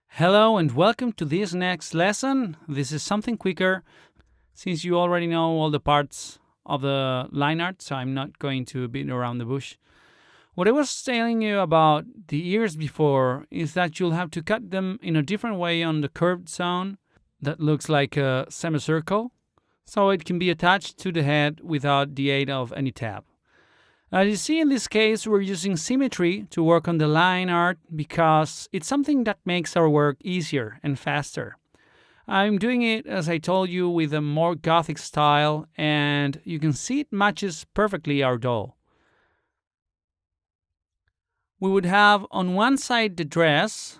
Hello and welcome to this next lesson. This is something quicker since you already know all the parts of the line art, so I'm not going to beat around the bush. What I was telling you about the ears before is that you'll have to cut them in a different way on the curved zone that looks like a semicircle, so it can be attached to the head without the aid of any tab. As you see in this case, we're using symmetry to work on the line art because it's something that makes our work easier and faster. I'm doing it, as I told you, with a more gothic style, and you can see it matches perfectly our doll. We would have on one side the dress,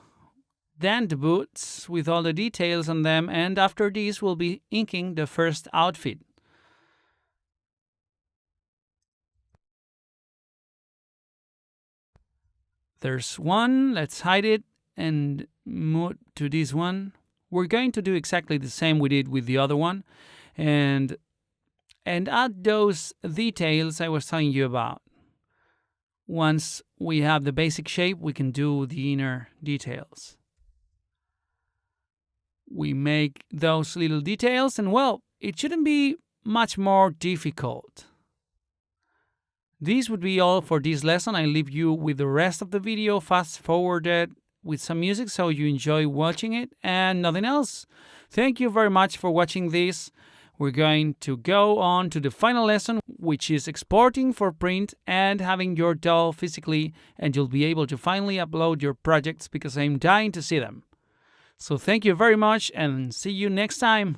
then the boots with all the details on them, and after this we'll be inking the first outfit. There's one, let's hide it and move to this one. We're going to do exactly the same we did with the other one and add those details I was telling you about. Once we have the basic shape, we can do the inner details. We make those little details and well, it shouldn't be much more difficult. This would be all for this lesson. I leave you with the rest of the video fast forwarded with some music so you enjoy watching it and nothing else. Thank you very much for watching this. We're going to go on to the final lesson, which is exporting for print and having your doll physically, and you'll be able to finally upload your projects because I'm dying to see them. So thank you very much and see you next time.